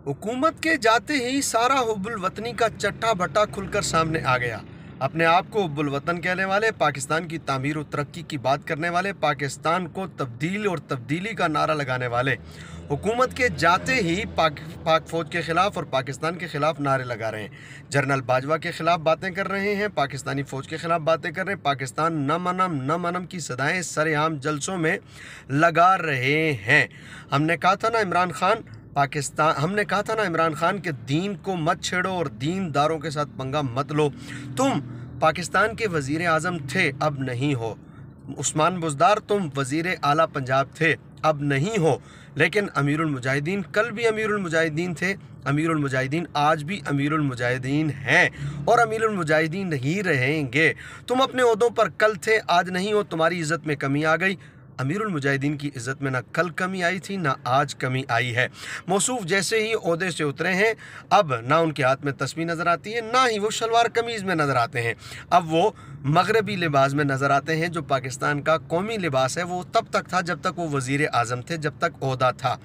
हुकूमत के जाते ही सारा हुब्बुल वतनी का चट्टा भट्टा खुलकर सामने आ गया। अपने आप को हुब्बुल वतन कहने वाले, पाकिस्तान की तामीर और तरक्की की बात करने वाले, पाकिस्तान को तब्दील और तब्दीली का नारा लगाने वाले हुकूमत के जाते ही पाक फ़ौज के ख़िलाफ़ और पाकिस्तान के ख़िलाफ़ नारे लगा रहे हैं। जनरल बाजवा के ख़िलाफ़ बातें कर रहे हैं, पाकिस्तानी फ़ौज के ख़िलाफ़ बातें कर रहे हैं, पाकिस्तान न मनम की सदाएँ सरेआम जलसों में लगा रहे हैं। हमने कहा था ना इमरान खान के दीन को मत छेड़ो और दीनदारों के साथ पंगा मत लो। तुम पाकिस्तान के वज़ीर आज़म थे, अब नहीं हो। उस्मान बुज़दार तुम वज़ीर आला पंजाब थे, अब नहीं हो। लेकिन अमीरुल मुजाहिदीन कल भी अमीरुल मुजाहिदीन थे, अमीरुल मुजाहिदीन आज भी अमीरुल मुजाहिदीन हैं और अमीरुल मुजाहिदीन ही रहेंगे। तुम अपने ओहदों पर कल थे, आज नहीं हो, तुम्हारी इज़्ज़त में कमी आ गई। अमीरुल मुजाहिदीन की इज़्ज़त में ना कल कमी आई थी, ना आज कमी आई है। मौसूफ जैसे ही ओहदे से उतरे हैं, अब ना उनके हाथ में तस्बीह नज़र आती है, ना ही वो शलवार कमीज़ में नज़र आते हैं। अब वो मगरबी लिबास में नज़र आते हैं। जो पाकिस्तान का कौमी लिबास है वो तब तक था जब तक वो वज़ीर आज़म थे, जब तक ओहदा था।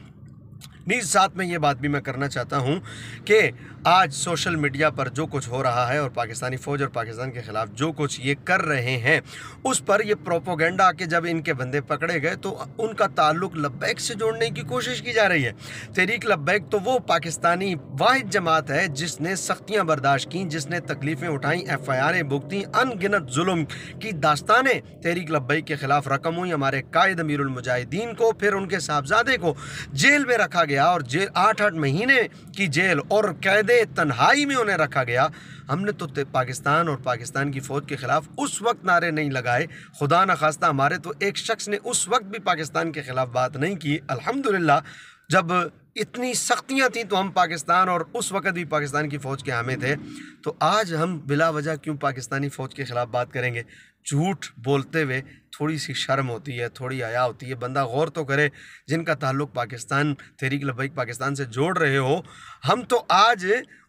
नीज़ साथ में ये बात भी मैं करना चाहता हूँ कि आज सोशल मीडिया पर जो कुछ हो रहा है और पाकिस्तानी फ़ौज और पाकिस्तान के ख़िलाफ़ जो कुछ ये कर रहे हैं, उस पर ये प्रोपोगंडा के जब इनके बंदे पकड़े गए तो उनका ताल्लुक़ लब्बैक से जोड़ने की कोशिश की जा रही है। तहरीक लब्बैक तो वो पाकिस्तानी वाहिद जमात है जिसने सख्तियाँ बर्दाश्त की, जिसने तकलीफ़ें उठाई, FIR भुगती, अनगिनत जुल्म की दास्तानें तहरीक लब्बैक के ख़िलाफ़ रकम हुई। हमारे कायद अमीरुल मुजाहिदीन को, फिर उनके साहबजादे को जेल में रखा गया और जेल 8-8 महीने की जेल और कैद तन्हाई में उन्हें रखा गया। हमने तो पाकिस्तान और पाकिस्तान की फ़ौज के ख़िलाफ़ उस वक्त नारे नहीं लगाए। खुदा न खास्ता हमारे तो एक शख्स ने उस वक्त भी पाकिस्तान के ख़िलाफ़ बात नहीं की। अल्हम्दुलिल्लाह, जब इतनी सख्तियाँ थीं तो हम पाकिस्तान और उस वक्त भी पाकिस्तान की फ़ौज के हामी थे। तो आज हम बिला वजह क्यों पाकिस्तानी फ़ौज के ख़िलाफ़ बात करेंगे? झूठ बोलते हुए थोड़ी सी शर्म होती है, थोड़ी हया होती है। बंदा गौर तो करे, जिनका ताल्लुक़ पाकिस्तान तहरीक लब्बैक पाकिस्तान से जोड़ रहे हो। हम तो आज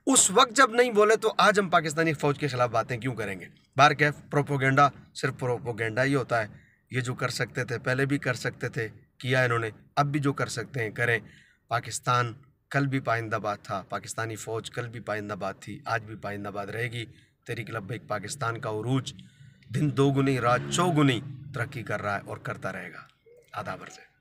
उस वक्त जब नहीं बोले तो आज हम पाकिस्तानी फ़ौज के ख़िलाफ़ बातें क्यों करेंगे? बार कैफ प्रोपोगंडा सिर्फ प्रोपोगंडा ही होता है। ये जो कर सकते थे पहले भी कर सकते थे, किया इन्होंने, अब भी जो कर सकते हैं करें। पाकिस्तान कल भी पाइंदाबाद था, पाकिस्तानी फ़ौज कल भी पाइंदाबाद थी, आज भी पाइंदाबाद रहेगी। तहरीक लब्बैक पाकिस्तान का उरूज दिन दोगुनी रात चौगुनी तरक्की कर रहा है और करता रहेगा। आदाब अर्ज़ है।